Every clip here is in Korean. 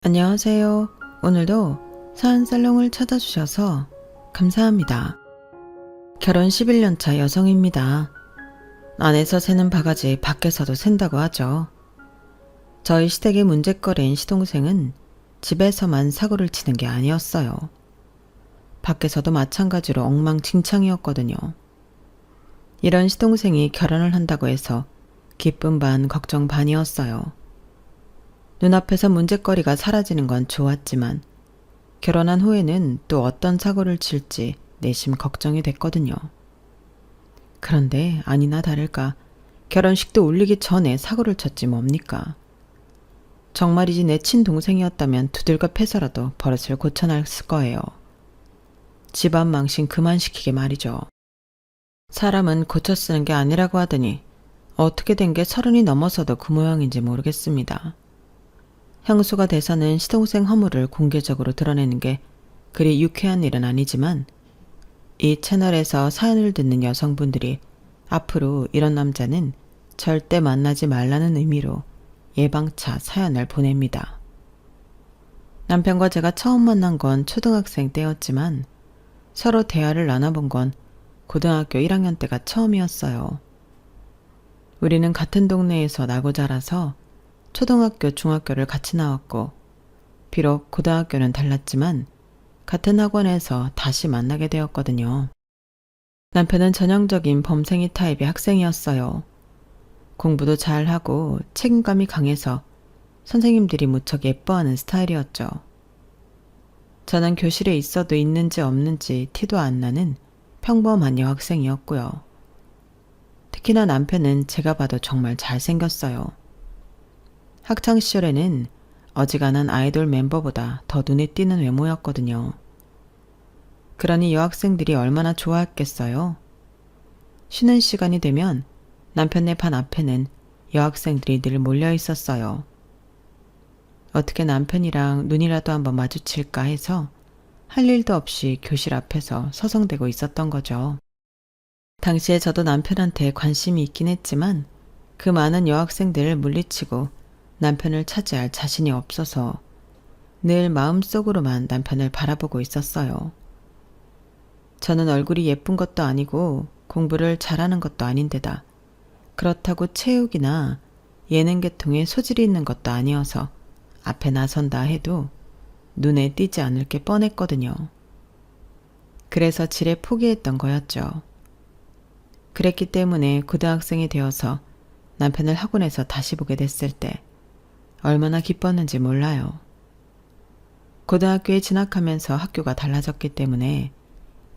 안녕하세요. 오늘도 사연살롱을 찾아주셔서 감사합니다. 결혼 11년차 여성입니다. 안에서 새는 바가지 밖에서도 샌다고 하죠. 저희 시댁의 문제거리인 시동생은 집에서만 사고를 치는 게 아니었어요. 밖에서도 마찬가지로 엉망진창이었거든요. 이런 시동생이 결혼을 한다고 해서 기쁨 반 걱정 반이었어요. 눈앞에서 문제거리가 사라지는 건 좋았지만 결혼한 후에는 또 어떤 사고를 칠지 내심 걱정이 됐거든요. 그런데 아니나 다를까 결혼식도 올리기 전에 사고를 쳤지 뭡니까? 정말이지 내 친동생이었다면 두들겨 패서라도 버릇을 고쳐놨을 거예요. 집안 망신 그만 시키게 말이죠. 사람은 고쳐 쓰는 게 아니라고 하더니 어떻게 된 게 30이 넘어서도 그 모양인지 모르겠습니다. 형수가 돼서는 시동생 허물을 공개적으로 드러내는 게 그리 유쾌한 일은 아니지만 이 채널에서 사연을 듣는 여성분들이 앞으로 이런 남자는 절대 만나지 말라는 의미로 예방차 사연을 보냅니다. 남편과 제가 처음 만난 건 초등학생 때였지만 서로 대화를 나눠본 건 고등학교 1학년 때가 처음이었어요. 우리는 같은 동네에서 나고 자라서 초등학교, 중학교를 같이 나왔고 비록 고등학교는 달랐지만 같은 학원에서 다시 만나게 되었거든요. 남편은 전형적인 범생이 타입의 학생이었어요. 공부도 잘하고 책임감이 강해서 선생님들이 무척 예뻐하는 스타일이었죠. 저는 교실에 있어도 있는지 없는지 티도 안 나는 평범한 여학생이었고요. 특히나 남편은 제가 봐도 정말 잘생겼어요. 학창시절에는 어지간한 아이돌 멤버보다 더 눈에 띄는 외모였거든요. 그러니 여학생들이 얼마나 좋아했겠어요? 쉬는 시간이 되면 남편네 반 앞에는 여학생들이 늘 몰려 있었어요. 어떻게 남편이랑 눈이라도 한번 마주칠까 해서 할 일도 없이 교실 앞에서 서성대고 있었던 거죠. 당시에 저도 남편한테 관심이 있긴 했지만 그 많은 여학생들을 물리치고 남편을 차지할 자신이 없어서 늘 마음속으로만 남편을 바라보고 있었어요. 저는 얼굴이 예쁜 것도 아니고 공부를 잘하는 것도 아닌데다 그렇다고 체육이나 예능 계통에 소질이 있는 것도 아니어서 앞에 나선다 해도 눈에 띄지 않을 게 뻔했거든요. 그래서 지레 포기했던 거였죠. 그랬기 때문에 고등학생이 되어서 남편을 학원에서 다시 보게 됐을 때 얼마나 기뻤는지 몰라요. 고등학교에 진학하면서 학교가 달라졌기 때문에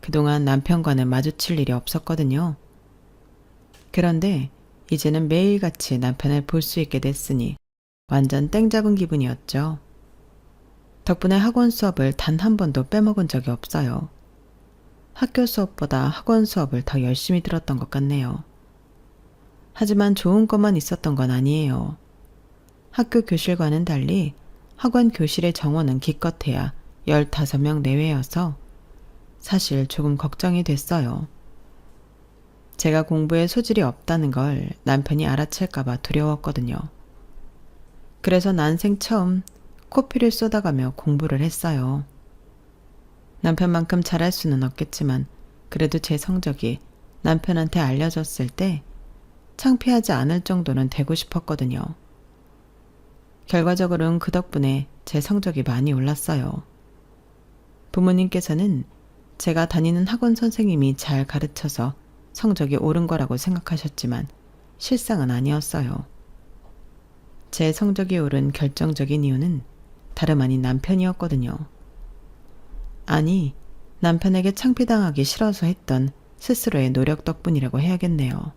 그동안 남편과는 마주칠 일이 없었거든요. 그런데 이제는 매일같이 남편을 볼 수 있게 됐으니 완전 땡 잡은 기분이었죠. 덕분에 학원 수업을 단 한 번도 빼먹은 적이 없어요. 학교 수업보다 학원 수업을 더 열심히 들었던 것 같네요. 하지만 좋은 것만 있었던 건 아니에요. 학교 교실과는 달리 학원 교실의 정원은 기껏해야 15명 내외여서 사실 조금 걱정이 됐어요. 제가 공부에 소질이 없다는 걸 남편이 알아챌까봐 두려웠거든요. 그래서 난생 처음 코피를 쏟아가며 공부를 했어요. 남편만큼 잘할 수는 없겠지만 그래도 제 성적이 남편한테 알려졌을 때 창피하지 않을 정도는 되고 싶었거든요. 결과적으로는 그 덕분에 제 성적이 많이 올랐어요. 부모님께서는 제가 다니는 학원 선생님이 잘 가르쳐서 성적이 오른 거라고 생각하셨지만 실상은 아니었어요. 제 성적이 오른 결정적인 이유는 다름 아닌 남편이었거든요. 아니, 남편에게 창피당하기 싫어서 했던 스스로의 노력 덕분이라고 해야겠네요.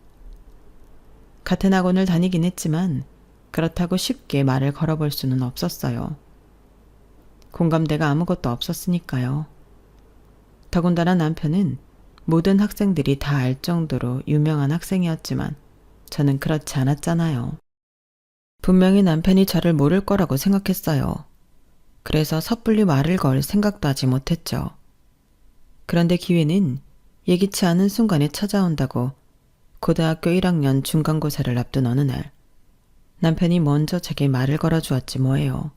같은 학원을 다니긴 했지만 그렇다고 쉽게 말을 걸어볼 수는 없었어요. 공감대가 아무것도 없었으니까요. 더군다나 남편은 모든 학생들이 다 알 정도로 유명한 학생이었지만 저는 그렇지 않았잖아요. 분명히 남편이 저를 모를 거라고 생각했어요. 그래서 섣불리 말을 걸 생각도 하지 못했죠. 그런데 기회는 예기치 않은 순간에 찾아온다고 고등학교 1학년 중간고사를 앞둔 어느 날 남편이 먼저 제게 말을 걸어주었지 뭐예요.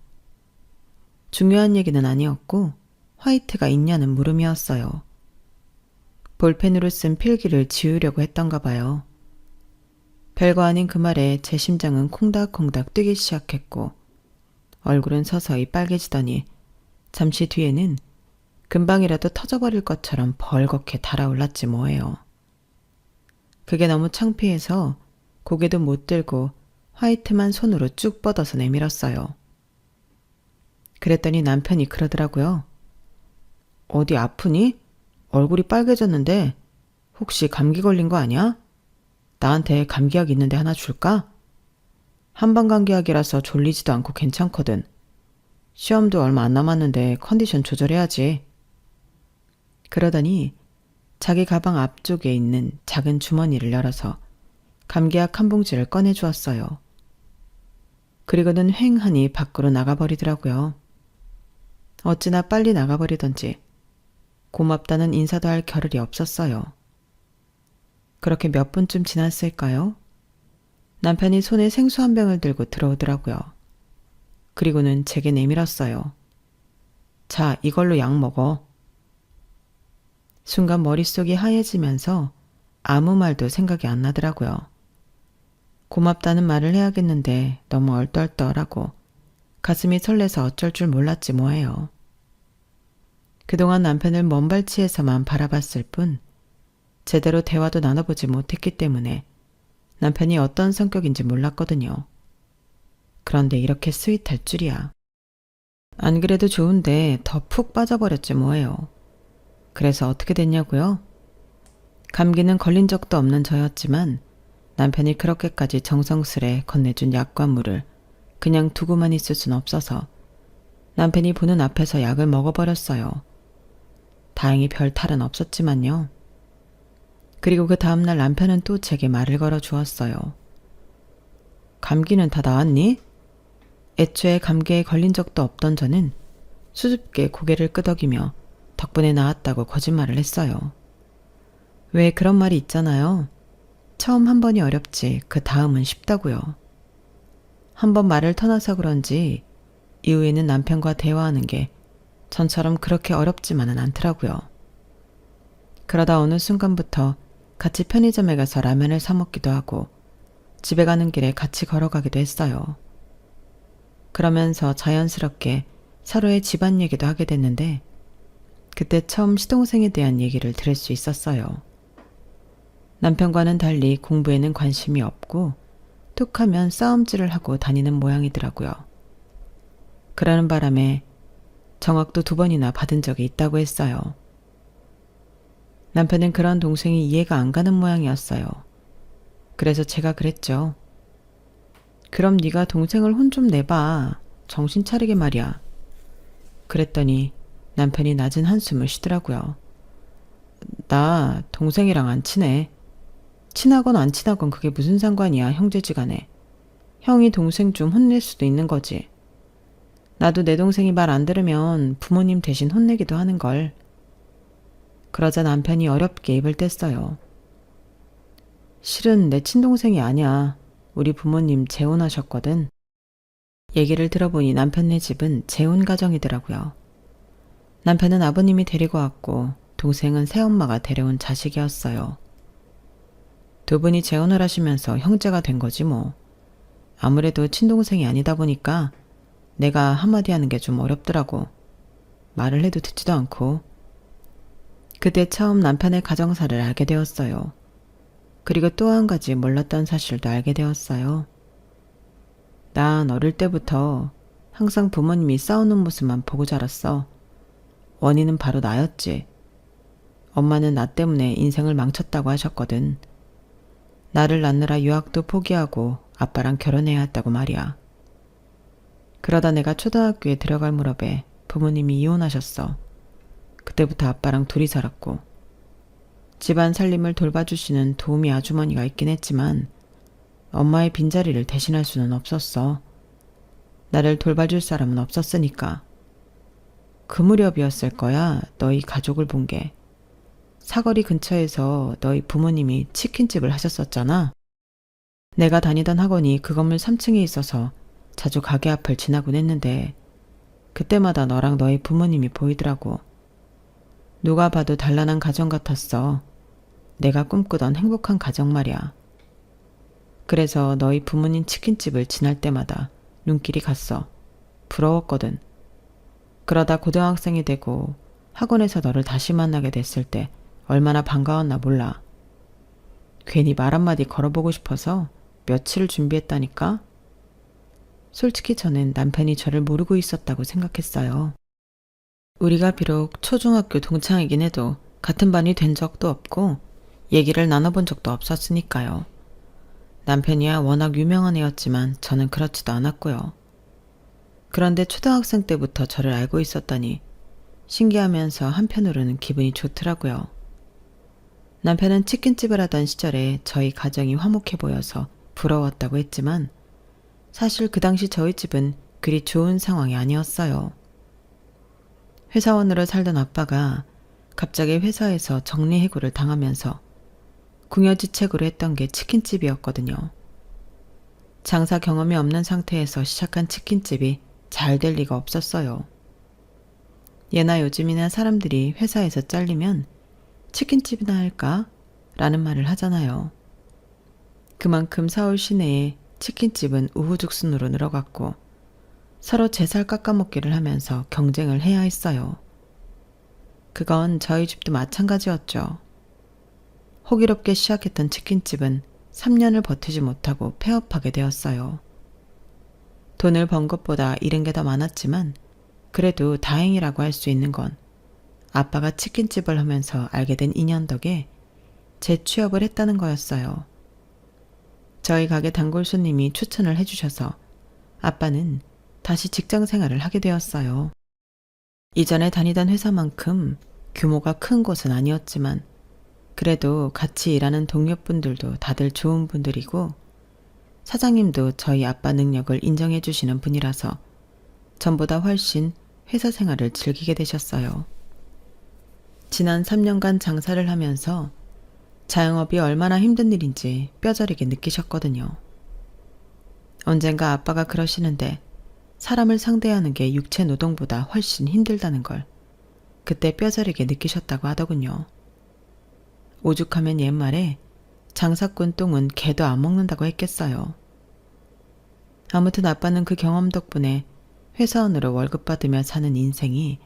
중요한 얘기는 아니었고 화이트가 있냐는 물음이었어요. 볼펜으로 쓴 필기를 지우려고 했던가 봐요. 별거 아닌 그 말에 제 심장은 콩닥콩닥 뛰기 시작했고 얼굴은 서서히 빨개지더니 잠시 뒤에는 금방이라도 터져버릴 것처럼 벌겋게 달아올랐지 뭐예요. 그게 너무 창피해서 고개도 못 들고 화이트만 손으로 쭉 뻗어서 내밀었어요. 그랬더니 남편이 그러더라고요. 어디 아프니? 얼굴이 빨개졌는데 혹시 감기 걸린 거 아니야? 나한테 감기약 있는데 하나 줄까? 한방감기약이라서 졸리지도 않고 괜찮거든. 시험도 얼마 안 남았는데 컨디션 조절해야지. 그러더니 자기 가방 앞쪽에 있는 작은 주머니를 열어서 감기약 한 봉지를 꺼내주었어요. 그리고는 휑하니 밖으로 나가버리더라고요. 어찌나 빨리 나가버리던지 고맙다는 인사도 할 겨를이 없었어요. 그렇게 몇 분쯤 지났을까요? 남편이 손에 생수 한 병을 들고 들어오더라고요. 그리고는 제게 내밀었어요. 자, 이걸로 약 먹어. 순간 머릿속이 하얘지면서 아무 말도 생각이 안 나더라고요. 고맙다는 말을 해야겠는데 너무 얼떨떨하고 가슴이 설레서 어쩔 줄 몰랐지 뭐예요. 그동안 남편을 먼발치에서만 바라봤을 뿐 제대로 대화도 나눠보지 못했기 때문에 남편이 어떤 성격인지 몰랐거든요. 그런데 이렇게 스윗할 줄이야. 안 그래도 좋은데 더 푹 빠져버렸지 뭐예요. 그래서 어떻게 됐냐고요? 감기는 걸린 적도 없는 저였지만 남편이 그렇게까지 정성스레 건네준 약과 물을 그냥 두고만 있을 순 없어서 남편이 보는 앞에서 약을 먹어버렸어요. 다행히 별 탈은 없었지만요. 그리고 그 다음날 남편은 또 제게 말을 걸어 주었어요. 감기는 다 나았니? 애초에 감기에 걸린 적도 없던 저는 수줍게 고개를 끄덕이며 덕분에 나았다고 거짓말을 했어요. 왜 그런 말이 있잖아요. 처음 한 번이 어렵지 그 다음은 쉽다고요. 한 번 말을 터놔서 그런지 이후에는 남편과 대화하는 게 전처럼 그렇게 어렵지만은 않더라고요. 그러다 어느 순간부터 같이 편의점에 가서 라면을 사 먹기도 하고 집에 가는 길에 같이 걸어가기도 했어요. 그러면서 자연스럽게 서로의 집안 얘기도 하게 됐는데 그때 처음 시동생에 대한 얘기를 들을 수 있었어요. 남편과는 달리 공부에는 관심이 없고 툭하면 싸움질을 하고 다니는 모양이더라고요. 그러는 바람에 정확도 2번이나 받은 적이 있다고 했어요. 남편은 그런 동생이 이해가 안 가는 모양이었어요. 그래서 제가 그랬죠. 그럼 네가 동생을 혼 좀 내봐. 정신 차리게 말이야. 그랬더니 남편이 낮은 한숨을 쉬더라고요. 나 동생이랑 안 친해. 친하건 안 친하건 그게 무슨 상관이야, 형제지간에. 형이 동생 좀 혼낼 수도 있는 거지. 나도 내 동생이 말 안 들으면 부모님 대신 혼내기도 하는걸. 그러자 남편이 어렵게 입을 뗐어요. 실은 내 친동생이 아니야. 우리 부모님 재혼하셨거든. 얘기를 들어보니 남편네 집은 재혼 가정이더라고요. 남편은 아버님이 데리고 왔고 동생은 새엄마가 데려온 자식이었어요. 2분이 재혼을 하시면서 형제가 된 거지 뭐. 아무래도 친동생이 아니다 보니까 내가 한마디 하는 게 좀 어렵더라고. 말을 해도 듣지도 않고. 그때 처음 남편의 가정사를 알게 되었어요. 그리고 또 한 가지 몰랐던 사실도 알게 되었어요. 난 어릴 때부터 항상 부모님이 싸우는 모습만 보고 자랐어. 원인은 바로 나였지. 엄마는 나 때문에 인생을 망쳤다고 하셨거든. 나를 낳느라 유학도 포기하고 아빠랑 결혼해야 했다고 말이야. 그러다 내가 초등학교에 들어갈 무렵에 부모님이 이혼하셨어. 그때부터 아빠랑 둘이 살았고 집안 살림을 돌봐주시는 도우미 아주머니가 있긴 했지만 엄마의 빈자리를 대신할 수는 없었어. 나를 돌봐줄 사람은 없었으니까. 그 무렵이었을 거야, 너희 가족을 본 게. 사거리 근처에서 너희 부모님이 치킨집을 하셨었잖아. 내가 다니던 학원이 그 건물 3층에 있어서 자주 가게 앞을 지나곤 했는데 그때마다 너랑 너희 부모님이 보이더라고. 누가 봐도 단란한 가정 같았어. 내가 꿈꾸던 행복한 가정 말이야. 그래서 너희 부모님 치킨집을 지날 때마다 눈길이 갔어. 부러웠거든. 그러다 고등학생이 되고 학원에서 너를 다시 만나게 됐을 때 얼마나 반가웠나 몰라. 괜히 말 한마디 걸어보고 싶어서 며칠을 준비했다니까? 솔직히 저는 남편이 저를 모르고 있었다고 생각했어요. 우리가 비록 초중학교 동창이긴 해도 같은 반이 된 적도 없고 얘기를 나눠본 적도 없었으니까요. 남편이야 워낙 유명한 애였지만 저는 그렇지도 않았고요. 그런데 초등학생 때부터 저를 알고 있었다니 신기하면서 한편으로는 기분이 좋더라고요. 남편은 치킨집을 하던 시절에 저희 가정이 화목해 보여서 부러웠다고 했지만 사실 그 당시 저희 집은 그리 좋은 상황이 아니었어요. 회사원으로 살던 아빠가 갑자기 회사에서 정리해고를 당하면서 궁여지책으로 했던 게 치킨집이었거든요. 장사 경험이 없는 상태에서 시작한 치킨집이 잘 될 리가 없었어요. 예나 요즘이나 사람들이 회사에서 잘리면 치킨집이나 할까? 라는 말을 하잖아요. 그만큼 서울 시내에 치킨집은 우후죽순으로 늘어갔고 서로 제 살 깎아먹기를 하면서 경쟁을 해야 했어요. 그건 저희 집도 마찬가지였죠. 호기롭게 시작했던 치킨집은 3년을 버티지 못하고 폐업하게 되었어요. 돈을 번 것보다 잃은 게 더 많았지만 그래도 다행이라고 할 수 있는 건 아빠가 치킨집을 하면서 알게 된 인연 덕에 재취업을 했다는 거였어요. 저희 가게 단골 손님이 추천을 해주셔서 아빠는 다시 직장 생활을 하게 되었어요. 이전에 다니던 회사만큼 규모가 큰 곳은 아니었지만 그래도 같이 일하는 동료분들도 다들 좋은 분들이고 사장님도 저희 아빠 능력을 인정해 주시는 분이라서 전보다 훨씬 회사 생활을 즐기게 되셨어요. 지난 3년간 장사를 하면서 자영업이 얼마나 힘든 일인지 뼈저리게 느끼셨거든요. 언젠가 아빠가 그러시는데 사람을 상대하는 게 육체 노동보다 훨씬 힘들다는 걸 그때 뼈저리게 느끼셨다고 하더군요. 오죽하면 옛말에 장사꾼 똥은 개도 안 먹는다고 했겠어요. 아무튼 아빠는 그 경험 덕분에 회사원으로 월급 받으며 사는 인생이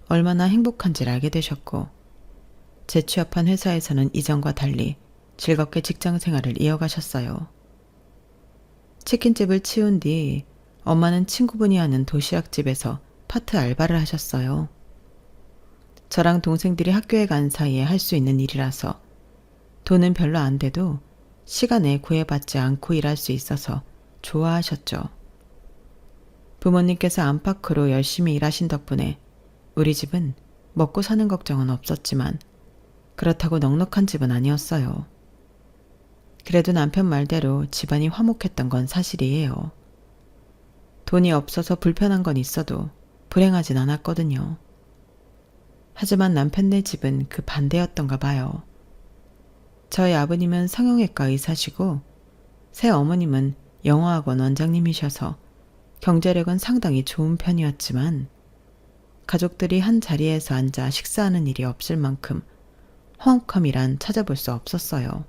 얼마나 행복한지를 알게 되셨고 재취업한 회사에서는 이전과 달리 즐겁게 직장 생활을 이어가셨어요. 치킨집을 치운 뒤 엄마는 친구분이 하는 도시락집에서 파트 알바를 하셨어요. 저랑 동생들이 학교에 간 사이에 할 수 있는 일이라서 돈은 별로 안 돼도 시간에 구애받지 않고 일할 수 있어서 좋아하셨죠. 부모님께서 안팎으로 열심히 일하신 덕분에 우리 집은 먹고 사는 걱정은 없었지만 그렇다고 넉넉한 집은 아니었어요. 그래도 남편 말대로 집안이 화목했던 건 사실이에요. 돈이 없어서 불편한 건 있어도 불행하진 않았거든요. 하지만 남편네 집은 그 반대였던가 봐요. 저희 아버님은 성형외과 의사시고 새 어머님은 영어학원 원장님이셔서 경제력은 상당히 좋은 편이었지만 가족들이 한 자리에서 앉아 식사하는 일이 없을 만큼 화목함이란 찾아볼 수 없었어요.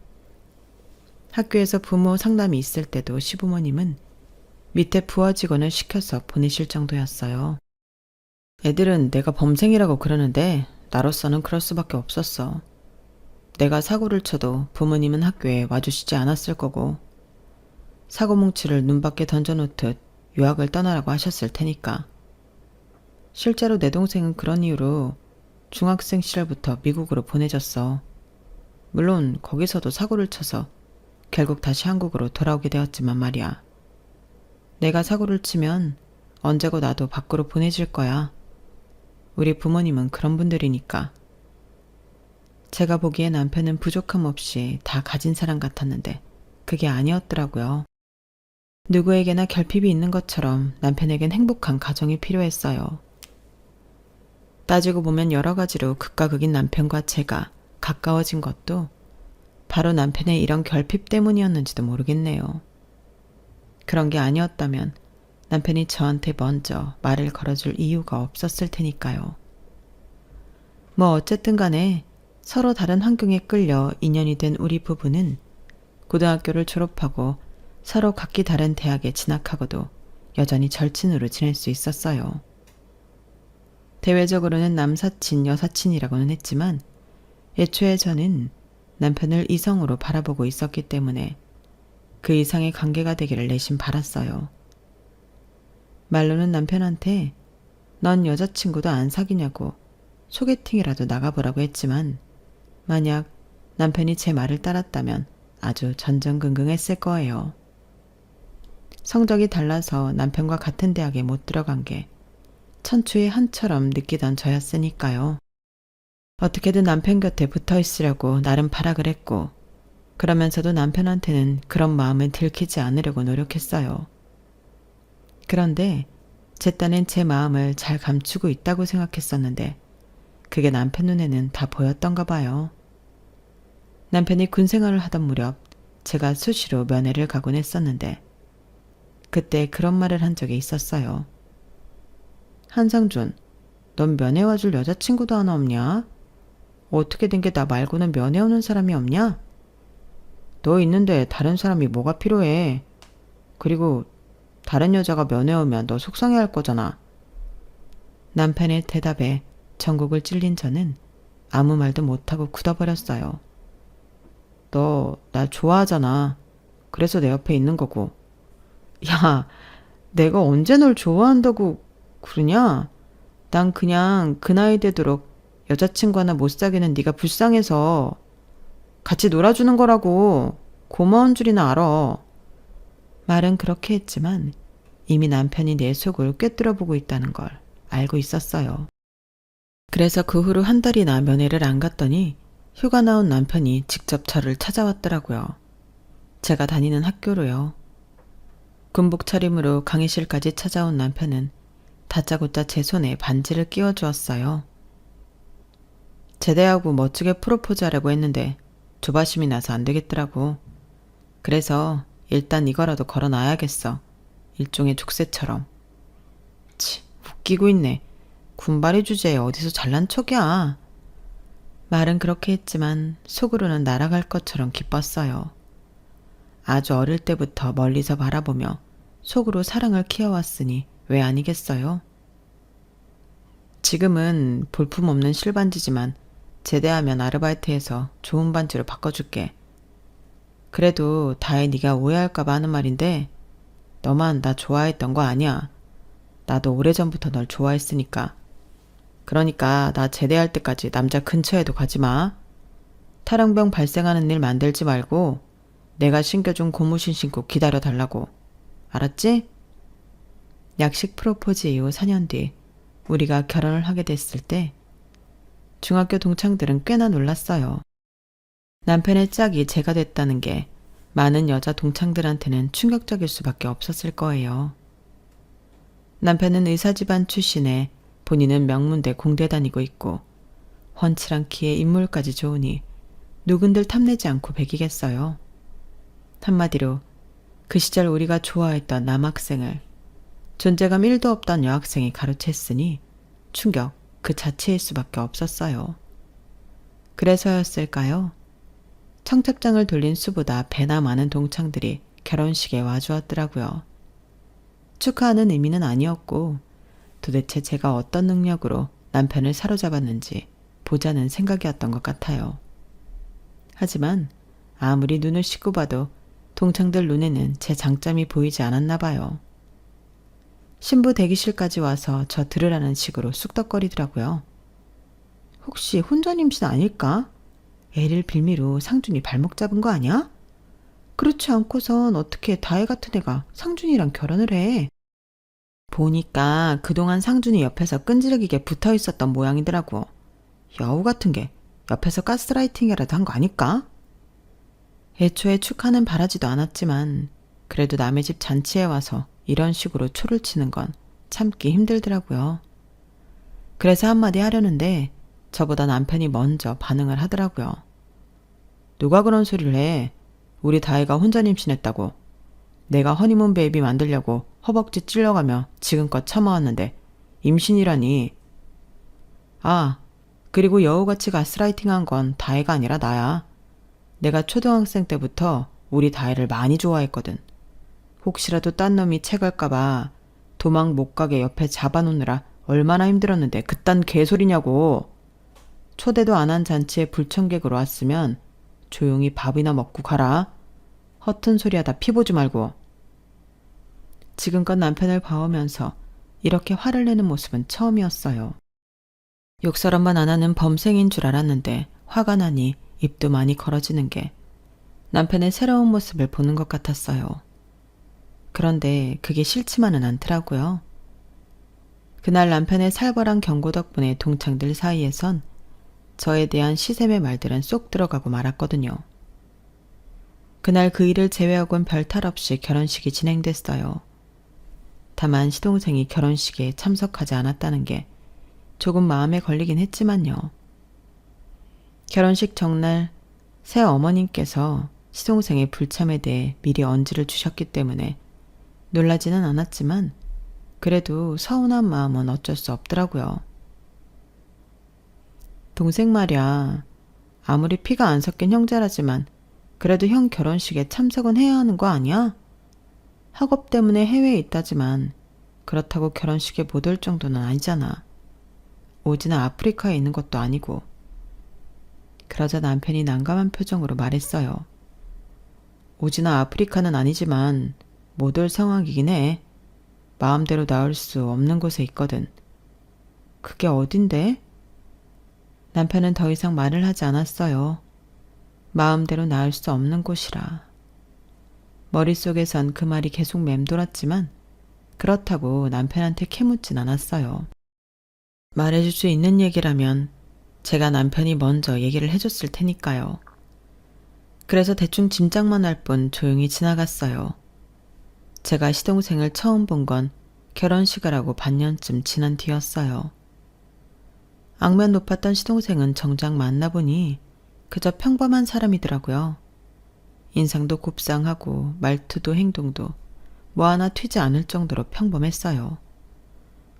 학교에서 부모 상담이 있을 때도 시부모님은 밑에 부하 직원을 시켜서 보내실 정도였어요. 애들은 내가 범생이라고 그러는데 나로서는 그럴 수밖에 없었어. 내가 사고를 쳐도 부모님은 학교에 와주시지 않았을 거고 사고뭉치를 눈밖에 던져놓듯 유학을 떠나라고 하셨을 테니까. 실제로 내 동생은 그런 이유로 중학생 시절부터 미국으로 보내졌어. 물론 거기서도 사고를 쳐서 결국 다시 한국으로 돌아오게 되었지만 말이야. 내가 사고를 치면 언제고 나도 밖으로 보내질 거야. 우리 부모님은 그런 분들이니까. 제가 보기에 남편은 부족함 없이 다 가진 사람 같았는데 그게 아니었더라고요. 누구에게나 결핍이 있는 것처럼 남편에겐 행복한 가정이 필요했어요. 따지고 보면 여러 가지로 극과 극인 남편과 제가 가까워진 것도 바로 남편의 이런 결핍 때문이었는지도 모르겠네요. 그런 게 아니었다면 남편이 저한테 먼저 말을 걸어줄 이유가 없었을 테니까요. 뭐 어쨌든 간에 서로 다른 환경에 끌려 인연이 된 우리 부부는 고등학교를 졸업하고 서로 각기 다른 대학에 진학하고도 여전히 절친으로 지낼 수 있었어요. 대외적으로는 남사친, 여사친이라고는 했지만 애초에 저는 남편을 이성으로 바라보고 있었기 때문에 그 이상의 관계가 되기를 내심 바랐어요. 말로는 남편한테 넌 여자친구도 안 사귀냐고 소개팅이라도 나가보라고 했지만 만약 남편이 제 말을 따랐다면 아주 전전긍긍했을 거예요. 성적이 달라서 남편과 같은 대학에 못 들어간 게 천추의 한처럼 느끼던 저였으니까요. 어떻게든 남편 곁에 붙어 있으려고 나름 발악을 했고 그러면서도 남편한테는 그런 마음을 들키지 않으려고 노력했어요. 그런데 제 딴엔 제 마음을 잘 감추고 있다고 생각했었는데 그게 남편 눈에는 다 보였던가 봐요. 남편이 군생활을 하던 무렵 제가 수시로 면회를 가곤 했었는데 그때 그런 말을 한 적이 있었어요. 한상준, 넌 면회 와줄 여자친구도 하나 없냐? 어떻게 된 게 나 말고는 면회 오는 사람이 없냐? 너 있는데 다른 사람이 뭐가 필요해? 그리고 다른 여자가 면회 오면 너 속상해할 거잖아. 남편의 대답에 전곡을 찔린 저는 아무 말도 못하고 굳어버렸어요. 너 나 좋아하잖아. 그래서 내 옆에 있는 거고. 야, 내가 언제 널 좋아한다고 그러냐? 난 그냥 그 나이 되도록 여자친구 하나 못 사귀는 네가 불쌍해서 같이 놀아주는 거라고. 고마운 줄이나 알아. 말은 그렇게 했지만 이미 남편이 내 속을 꿰뚫어보고 있다는 걸 알고 있었어요. 그래서 그 후로 한 달이나 면회를 안 갔더니 휴가 나온 남편이 직접 저를 찾아왔더라고요. 제가 다니는 학교로요. 군복 차림으로 강의실까지 찾아온 남편은 다짜고짜 제 손에 반지를 끼워주었어요. 제대하고 멋지게 프로포즈 하려고 했는데 조바심이 나서 안 되겠더라고. 그래서 일단 이거라도 걸어놔야겠어. 일종의 족쇄처럼. 웃기고 있네. 군발이 주제에 어디서 잘난 척이야. 말은 그렇게 했지만 속으로는 날아갈 것처럼 기뻤어요. 아주 어릴 때부터 멀리서 바라보며 속으로 사랑을 키워왔으니 왜 아니겠어요? 지금은 볼품없는 실반지지만 제대하면 아르바이트해서 좋은 반지로 바꿔줄게. 그래도 다혜 네가 오해할까봐 하는 말인데 너만 나 좋아했던 거 아니야. 나도 오래전부터 널 좋아했으니까. 그러니까 나 제대할 때까지 남자 근처에도 가지 마. 탈영병 발생하는 일 만들지 말고 내가 신겨준 고무신 신고 기다려달라고. 알았지? 약식 프로포즈 이후 4년 뒤 우리가 결혼을 하게 됐을 때 중학교 동창들은 꽤나 놀랐어요. 남편의 짝이 제가 됐다는 게 많은 여자 동창들한테는 충격적일 수밖에 없었을 거예요. 남편은 의사 집안 출신에 본인은 명문대 공대 다니고 있고 훤칠한 키에 인물까지 좋으니 누군들 탐내지 않고 배기겠어요. 한마디로 그 시절 우리가 좋아했던 남학생을 존재감 1도 없던 여학생이 가로챘으니 충격 그 자체일 수밖에 없었어요. 그래서였을까요? 청첩장을 돌린 수보다 배나 많은 동창들이 결혼식에 와주었더라고요. 축하하는 의미는 아니었고 도대체 제가 어떤 능력으로 남편을 사로잡았는지 보자는 생각이었던 것 같아요. 하지만 아무리 눈을 씻고 봐도 동창들 눈에는 제 장점이 보이지 않았나 봐요. 신부 대기실까지 와서 저 들으라는 식으로 쑥덕거리더라고요. 혹시 혼전 임신 아닐까? 애를 빌미로 상준이 발목 잡은 거 아니야? 그렇지 않고선 어떻게 다혜 같은 애가 상준이랑 결혼을 해? 보니까 그동안 상준이 옆에서 끈질기게 붙어 있었던 모양이더라고. 여우 같은 게 옆에서 가스라이팅이라도 한 거 아닐까? 애초에 축하는 바라지도 않았지만 그래도 남의 집 잔치에 와서 이런 식으로 초를 치는 건 참기 힘들더라고요. 그래서 한마디 하려는데 저보다 남편이 먼저 반응을 하더라고요. 누가 그런 소리를 해? 우리 다혜가 혼전 임신했다고. 내가 허니문 베이비 만들려고 허벅지 찔러가며 지금껏 참아왔는데 임신이라니. 아, 그리고 여우같이 가스라이팅한 건 다혜가 아니라 나야. 내가 초등학생 때부터 우리 다혜를 많이 좋아했거든. 혹시라도 딴 놈이 채갈까봐 도망 못 가게 옆에 잡아놓느라 얼마나 힘들었는데 그딴 개소리냐고. 초대도 안 한 잔치에 불청객으로 왔으면 조용히 밥이나 먹고 가라. 허튼 소리 하다 피 보지 말고. 지금껏 남편을 봐오면서 이렇게 화를 내는 모습은 처음이었어요. 욕설한번 안 하는 범생인 줄 알았는데 화가 나니 입도 많이 걸어지는 게 남편의 새로운 모습을 보는 것 같았어요. 그런데 그게 싫지만은 않더라고요. 그날 남편의 살벌한 경고 덕분에 동창들 사이에선 저에 대한 시샘의 말들은 쏙 들어가고 말았거든요. 그날 그 일을 제외하곤 별탈 없이 결혼식이 진행됐어요. 다만 시동생이 결혼식에 참석하지 않았다는 게 조금 마음에 걸리긴 했지만요. 결혼식 전날 새 어머님께서 시동생의 불참에 대해 미리 언지를 주셨기 때문에 놀라지는 않았지만 그래도 서운한 마음은 어쩔 수 없더라고요. 동생 말이야. 아무리 피가 안 섞인 형제라지만 그래도 형 결혼식에 참석은 해야 하는 거 아니야? 학업 때문에 해외에 있다지만 그렇다고 결혼식에 못 올 정도는 아니잖아. 오지나 아프리카에 있는 것도 아니고. 그러자 남편이 난감한 표정으로 말했어요. 오지나 아프리카는 아니지만 못 올 상황이긴 해. 마음대로 나올 수 없는 곳에 있거든. 그게 어딘데? 남편은 더 이상 말을 하지 않았어요. 마음대로 나올 수 없는 곳이라. 머릿속에선 그 말이 계속 맴돌았지만 그렇다고 남편한테 캐묻진 않았어요. 말해줄 수 있는 얘기라면 제가 남편이 먼저 얘기를 해줬을 테니까요. 그래서 대충 짐작만 할 뿐 조용히 지나갔어요. 제가 시동생을 처음 본 건 결혼식을 하고 반년쯤 지난 뒤였어요. 악면 높았던 시동생은 정작 만나보니 그저 평범한 사람이더라고요. 인상도 곱상하고 말투도 행동도 뭐 하나 튀지 않을 정도로 평범했어요.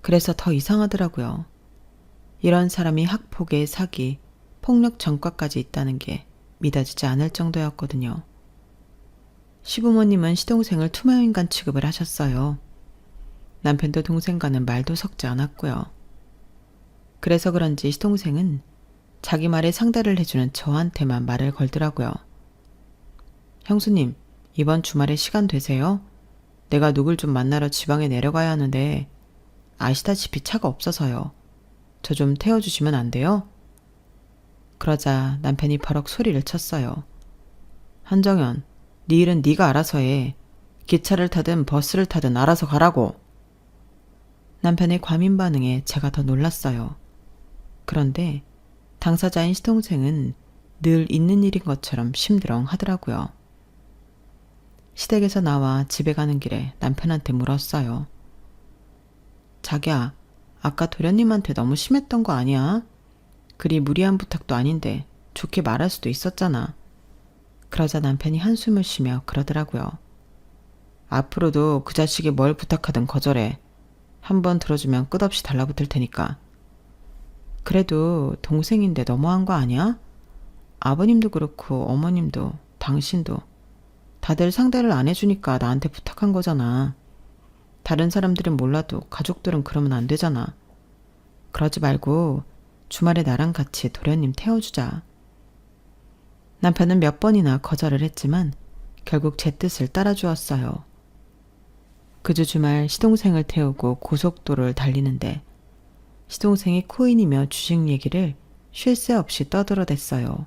그래서 더 이상하더라고요. 이런 사람이 학폭에 사기, 폭력 전과까지 있다는 게 믿어지지 않을 정도였거든요. 시부모님은 시동생을 투명인간 취급을 하셨어요. 남편도 동생과는 말도 섞지 않았고요. 그래서 그런지 시동생은 자기 말에 상대를 해주는 저한테만 말을 걸더라고요. 형수님, 이번 주말에 시간 되세요? 내가 누굴 좀 만나러 지방에 내려가야 하는데 아시다시피 차가 없어서요. 저 좀 태워주시면 안 돼요? 그러자 남편이 버럭 소리를 쳤어요. 한정연, 네 일은 네가 알아서 해. 기차를 타든 버스를 타든 알아서 가라고. 남편의 과민 반응에 제가 더 놀랐어요. 그런데 당사자인 시동생은 늘 있는 일인 것처럼 심드렁 하더라고요. 시댁에서 나와 집에 가는 길에 남편한테 물었어요. 자기야, 아까 도련님한테 너무 심했던 거 아니야? 그리 무리한 부탁도 아닌데 좋게 말할 수도 있었잖아. 그러자 남편이 한숨을 쉬며 그러더라고요. 앞으로도 그 자식이 뭘 부탁하든 거절해. 한번 들어주면 끝없이 달라붙을 테니까. 그래도 동생인데 너무한 거 아니야? 아버님도 그렇고 어머님도 당신도 다들 상대를 안 해주니까 나한테 부탁한 거잖아. 다른 사람들은 몰라도 가족들은 그러면 안 되잖아. 그러지 말고 주말에 나랑 같이 도련님 태워주자. 남편은 몇 번이나 거절을 했지만 결국 제 뜻을 따라주었어요. 그 주 주말 시동생을 태우고 고속도로를 달리는데 시동생이 코인이며 주식 얘기를 쉴 새 없이 떠들어댔어요.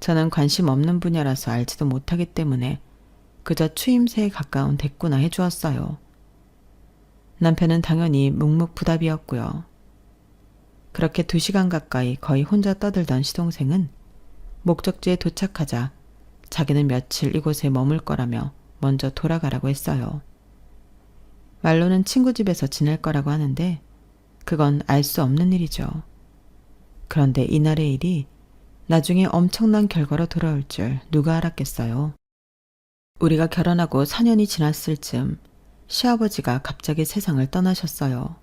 저는 관심 없는 분야라서 알지도 못하기 때문에 그저 추임새에 가까운 대꾸나 해주었어요. 남편은 당연히 묵묵부답이었고요. 그렇게 2시간 가까이 거의 혼자 떠들던 시동생은 목적지에 도착하자 자기는 며칠 이곳에 머물 거라며 먼저 돌아가라고 했어요. 말로는 친구 집에서 지낼 거라고 하는데 그건 알 수 없는 일이죠. 그런데 이날의 일이 나중에 엄청난 결과로 돌아올 줄 누가 알았겠어요. 우리가 결혼하고 4년이 지났을 즈음 시아버지가 갑자기 세상을 떠나셨어요.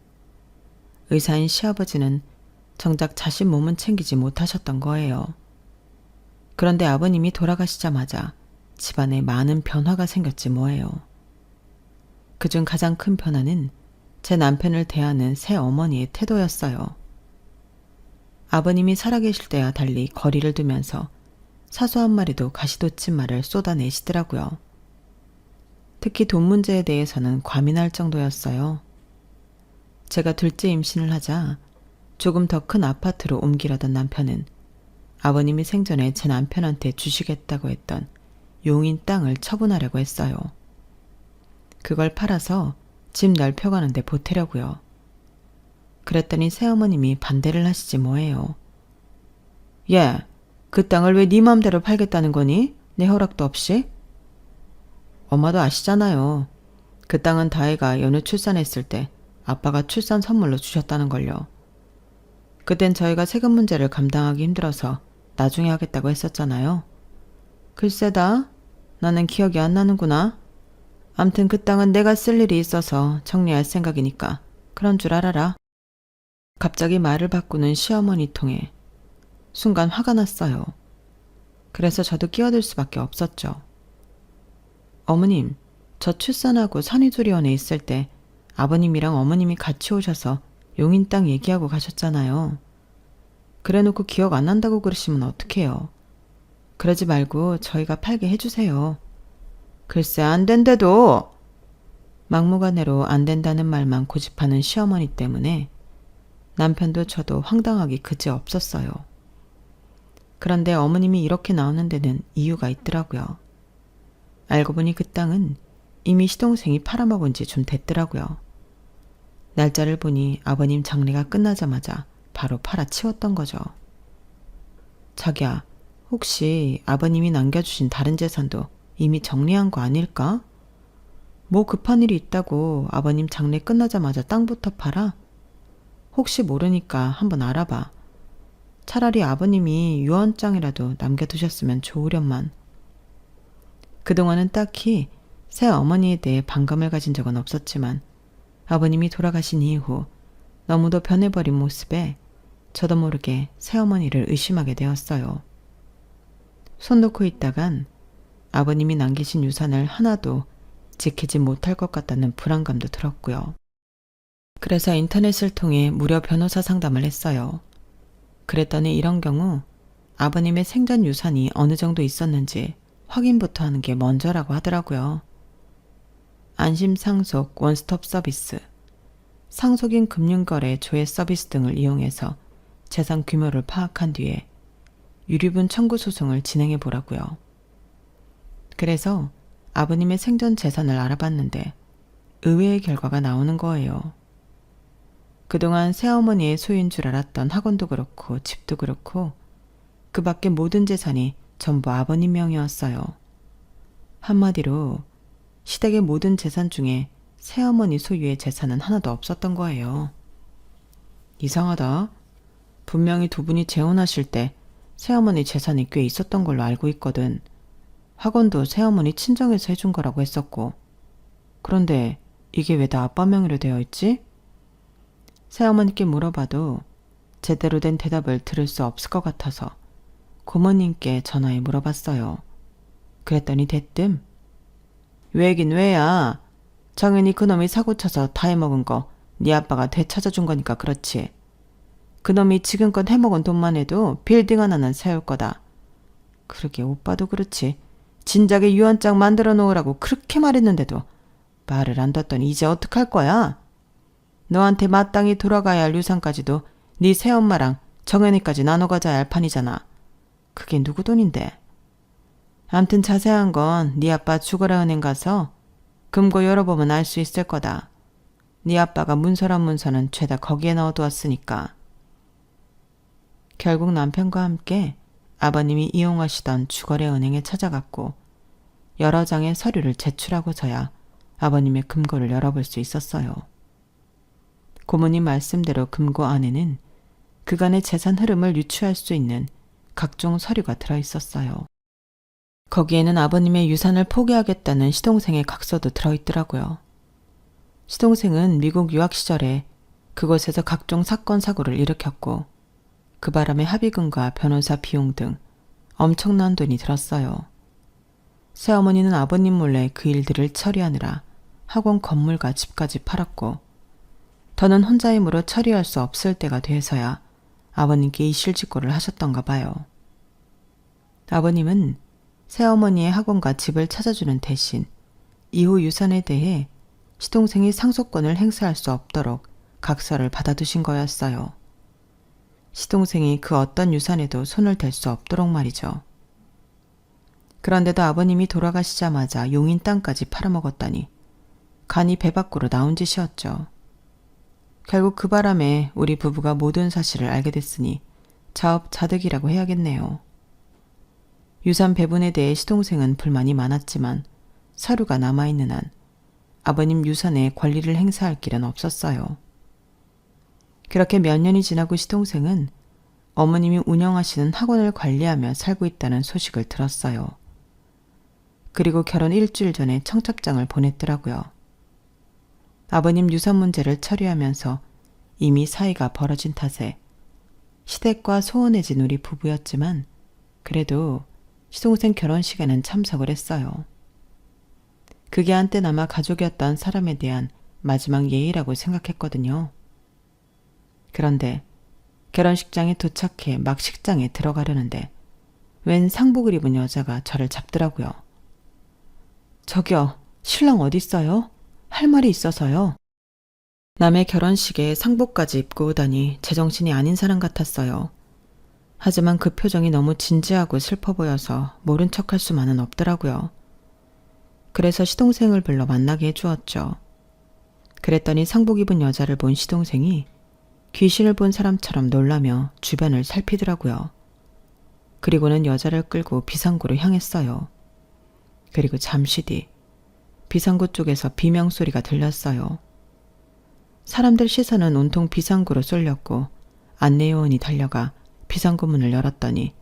의사인 시아버지는 정작 자신 몸은 챙기지 못하셨던 거예요. 그런데 아버님이 돌아가시자마자 집안에 많은 변화가 생겼지 뭐예요. 그중 가장 큰 변화는 제 남편을 대하는 새 어머니의 태도였어요. 아버님이 살아계실 때와 달리 거리를 두면서 사소한 말에도 가시돋친 말을 쏟아내시더라고요. 특히 돈 문제에 대해서는 과민할 정도였어요. 제가 둘째 임신을 하자 조금 더 큰 아파트로 옮기려던 남편은 아버님이 생전에 제 남편한테 주시겠다고 했던 용인 땅을 처분하려고 했어요. 그걸 팔아서 집 넓혀가는데 보태려고요. 그랬더니 새어머님이 반대를 하시지 뭐예요. 예, 그 땅을 왜 네 맘대로 팔겠다는 거니? 내 허락도 없이? 엄마도 아시잖아요. 그 땅은 다혜가 연우 출산했을 때 아빠가 출산 선물로 주셨다는 걸요. 그땐 저희가 세금 문제를 감당하기 힘들어서 나중에 하겠다고 했었잖아요. 글쎄다, 나는 기억이 안 나는구나. 암튼 그 땅은 내가 쓸 일이 있어서 정리할 생각이니까 그런 줄 알아라. 갑자기 말을 바꾸는 시어머니 통에 순간 화가 났어요. 그래서 저도 끼어들 수밖에 없었죠. 어머님, 저 출산하고 산후조리원에 있을 때 아버님이랑 어머님이 같이 오셔서 용인 땅 얘기하고 가셨잖아요. 그래놓고 기억 안 난다고 그러시면 어떡해요. 그러지 말고 저희가 팔게 해주세요. 글쎄 안 된대도. 막무가내로 안 된다는 말만 고집하는 시어머니 때문에 남편도 저도 황당하기 그지없었어요. 그런데 어머님이 이렇게 나오는 데는 이유가 있더라고요. 알고 보니 그 땅은 이미 시동생이 팔아먹은 지 좀 됐더라고요. 날짜를 보니 아버님 장례가 끝나자마자 바로 팔아치웠던 거죠. 자기야, 혹시 아버님이 남겨주신 다른 재산도 이미 정리한 거 아닐까? 뭐 급한 일이 있다고 아버님 장례 끝나자마자 땅부터 팔아? 혹시 모르니까 한번 알아봐. 차라리 아버님이 유언장이라도 남겨두셨으면 좋으련만. 그동안은 딱히 새 어머니에 대해 반감을 가진 적은 없었지만 아버님이 돌아가신 이후 너무도 변해버린 모습에 저도 모르게 새어머니를 의심하게 되었어요. 손 놓고 있다간 아버님이 남기신 유산을 하나도 지키지 못할 것 같다는 불안감도 들었고요. 그래서 인터넷을 통해 무료 변호사 상담을 했어요. 그랬더니 이런 경우 아버님의 생전 유산이 어느 정도 있었는지 확인부터 하는 게 먼저라고 하더라고요. 안심상속 원스톱 서비스, 상속인 금융거래 조회 서비스 등을 이용해서 재산 규모를 파악한 뒤에 유류분 청구 소송을 진행해 보라고요. 그래서 아버님의 생전 재산을 알아봤는데 의외의 결과가 나오는 거예요. 그동안 새어머니의 소유인 줄 알았던 학원도 그렇고 집도 그렇고 그 밖의 모든 재산이 전부 아버님 명이었어요. 한마디로 시댁의 모든 재산 중에 새어머니 소유의 재산은 하나도 없었던 거예요. 이상하다. 분명히 두 분이 재혼하실 때 새어머니 재산이 꽤 있었던 걸로 알고 있거든. 학원도 새어머니 친정에서 해준 거라고 했었고. 그런데 이게 왜 다 아빠 명의로 되어 있지? 새어머니께 물어봐도 제대로 된 대답을 들을 수 없을 것 같아서 고모님께 전화해 물어봤어요. 그랬더니 대뜸 왜긴 왜야. 정연이 그놈이 사고쳐서 다 해먹은 거 네 아빠가 되찾아준 거니까 그렇지. 그놈이 지금껏 해먹은 돈만 해도 빌딩 하나는 세울 거다. 그러게 오빠도 그렇지. 진작에 유언장 만들어 놓으라고 그렇게 말했는데도 말을 안 듣더니 이제 어떡할 거야? 너한테 마땅히 돌아가야 할 유산까지도 네 새엄마랑 정연이까지 나눠 가져야 할 판이잖아. 그게 누구 돈인데? 암튼 자세한 건 네 아빠 죽어라 은행 가서 금고 열어보면 알 수 있을 거다. 네 아빠가 문서란 문서는 죄다 거기에 넣어두었으니까. 결국 남편과 함께 아버님이 이용하시던 주거래 은행에 찾아갔고 여러 장의 서류를 제출하고서야 아버님의 금고를 열어볼 수 있었어요. 고모님 말씀대로 금고 안에는 그간의 재산 흐름을 유추할 수 있는 각종 서류가 들어있었어요. 거기에는 아버님의 유산을 포기하겠다는 시동생의 각서도 들어있더라고요. 시동생은 미국 유학 시절에 그곳에서 각종 사건 사고를 일으켰고 그 바람에 합의금과 변호사 비용 등 엄청난 돈이 들었어요. 새어머니는 아버님 몰래 그 일들을 처리하느라 학원 건물과 집까지 팔았고 더는 혼자 힘으로 처리할 수 없을 때가 돼서야 아버님께 이 실직고를 하셨던가 봐요. 아버님은 새어머니의 학원과 집을 찾아주는 대신 이후 유산에 대해 시동생이 상속권을 행사할 수 없도록 각서를 받아두신 거였어요. 시동생이 그 어떤 유산에도 손을 댈 수 없도록 말이죠. 그런데도 아버님이 돌아가시자마자 용인 땅까지 팔아먹었다니 간이 배 밖으로 나온 짓이었죠. 결국 그 바람에 우리 부부가 모든 사실을 알게 됐으니 자업자득이라고 해야겠네요. 유산 배분에 대해 시동생은 불만이 많았지만 서류가 남아있는 한 아버님 유산에 권리를 행사할 길은 없었어요. 그렇게 몇 년이 지나고 시동생은 어머님이 운영하시는 학원을 관리하며 살고 있다는 소식을 들었어요. 그리고 결혼 일주일 전에 청첩장을 보냈더라고요. 아버님 유산 문제를 처리하면서 이미 사이가 벌어진 탓에 시댁과 소원해진 우리 부부였지만 그래도 시동생 결혼식에는 참석을 했어요. 그게 한때나마 가족이었던 사람에 대한 마지막 예의라고 생각했거든요. 그런데 결혼식장에 도착해 막 식장에 들어가려는데 웬 상복을 입은 여자가 저를 잡더라고요. 저기요, 신랑 어디 있어요? 할 말이 있어서요. 남의 결혼식에 상복까지 입고 오다니 제정신이 아닌 사람 같았어요. 하지만 그 표정이 너무 진지하고 슬퍼 보여서 모른 척할 수만은 없더라고요. 그래서 시동생을 불러 만나게 해주었죠. 그랬더니 상복 입은 여자를 본 시동생이 귀신을 본 사람처럼 놀라며 주변을 살피더라고요. 그리고는 여자를 끌고 비상구로 향했어요. 그리고 잠시 뒤 비상구 쪽에서 비명소리가 들렸어요. 사람들 시선은 온통 비상구로 쏠렸고 안내요원이 달려가 비상구 문을 열었더니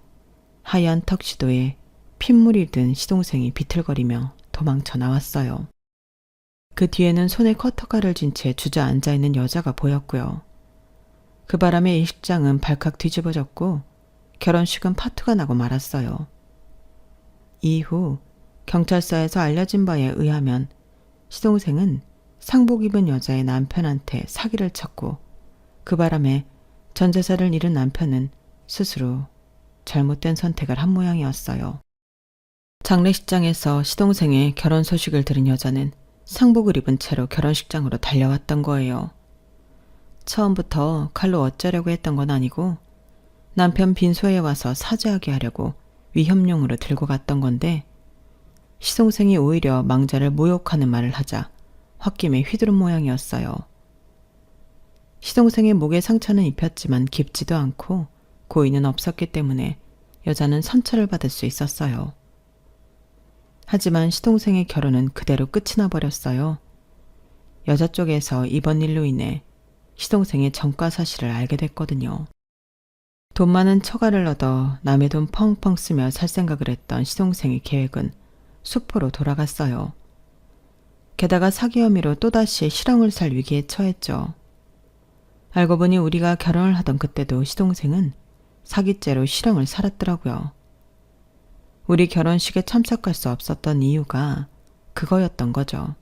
하얀 턱시도에 핏물이 든 시동생이 비틀거리며 도망쳐 나왔어요. 그 뒤에는 손에 커터칼을 쥔 채 주저앉아 있는 여자가 보였고요. 그 바람에 일식장은 발칵 뒤집어졌고 결혼식은 파투가 나고 말았어요. 이후 경찰서에서 알려진 바에 의하면 시동생은 상복 입은 여자의 남편한테 사기를 쳤고 그 바람에 전 재산을 잃은 남편은 스스로 잘못된 선택을 한 모양이었어요. 장례식장에서 시동생의 결혼 소식을 들은 여자는 상복을 입은 채로 결혼식장으로 달려왔던 거예요. 처음부터 칼로 어쩌려고 했던 건 아니고 남편 빈소에 와서 사죄하게 하려고 위협용으로 들고 갔던 건데 시동생이 오히려 망자를 모욕하는 말을 하자 홧김에 휘두른 모양이었어요. 시동생의 목에 상처는 입혔지만 깊지도 않고 고의는 없었기 때문에 여자는 선처를 받을 수 있었어요. 하지만 시동생의 결혼은 그대로 끝이 나버렸어요. 여자 쪽에서 이번 일로 인해 시동생의 전과 사실을 알게 됐거든요. 돈 많은 처가를 얻어 남의 돈 펑펑 쓰며 살 생각을 했던 시동생의 계획은 수포로 돌아갔어요. 게다가 사기 혐의로 또다시 실형을 살 위기에 처했죠. 알고 보니 우리가 결혼을 하던 그때도 시동생은 사기죄로 실형을 살았더라고요. 우리 결혼식에 참석할 수 없었던 이유가 그거였던 거죠.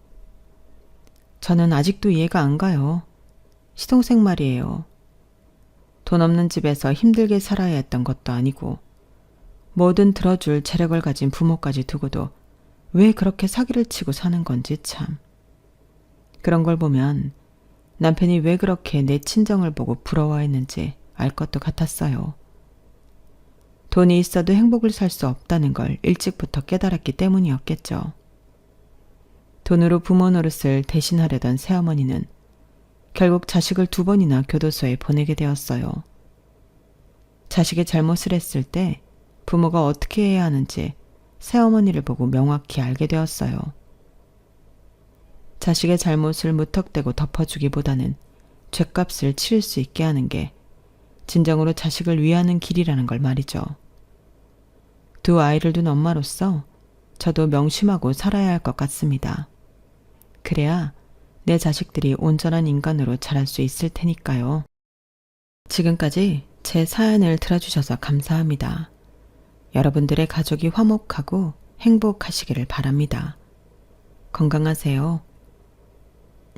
저는 아직도 이해가 안 가요. 시동생 말이에요. 돈 없는 집에서 힘들게 살아야 했던 것도 아니고 뭐든 들어줄 재력을 가진 부모까지 두고도 왜 그렇게 사기를 치고 사는 건지 참. 그런 걸 보면 남편이 왜 그렇게 내 친정을 보고 부러워했는지 알 것도 같았어요. 돈이 있어도 행복을 살 수 없다는 걸 일찍부터 깨달았기 때문이었겠죠. 돈으로 부모 노릇을 대신하려던 새어머니는 결국 자식을 2번이나 교도소에 보내게 되었어요. 자식이 잘못을 했을 때 부모가 어떻게 해야 하는지 새어머니를 보고 명확히 알게 되었어요. 자식의 잘못을 무턱대고 덮어주기보다는 죗값을 치를 수 있게 하는 게 진정으로 자식을 위하는 길이라는 걸 말이죠. 2 아이를 둔 엄마로서 저도 명심하고 살아야 할 것 같습니다. 그래야 내 자식들이 온전한 인간으로 자랄 수 있을 테니까요. 지금까지 제 사연을 들어주셔서 감사합니다. 여러분들의 가족이 화목하고 행복하시기를 바랍니다. 건강하세요.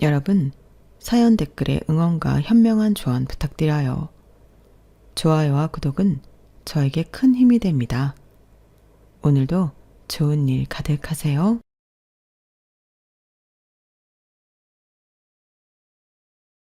여러분, 사연 댓글에 응원과 현명한 조언 부탁드려요. 좋아요와 구독은 저에게 큰 힘이 됩니다. 오늘도 좋은 일 가득하세요.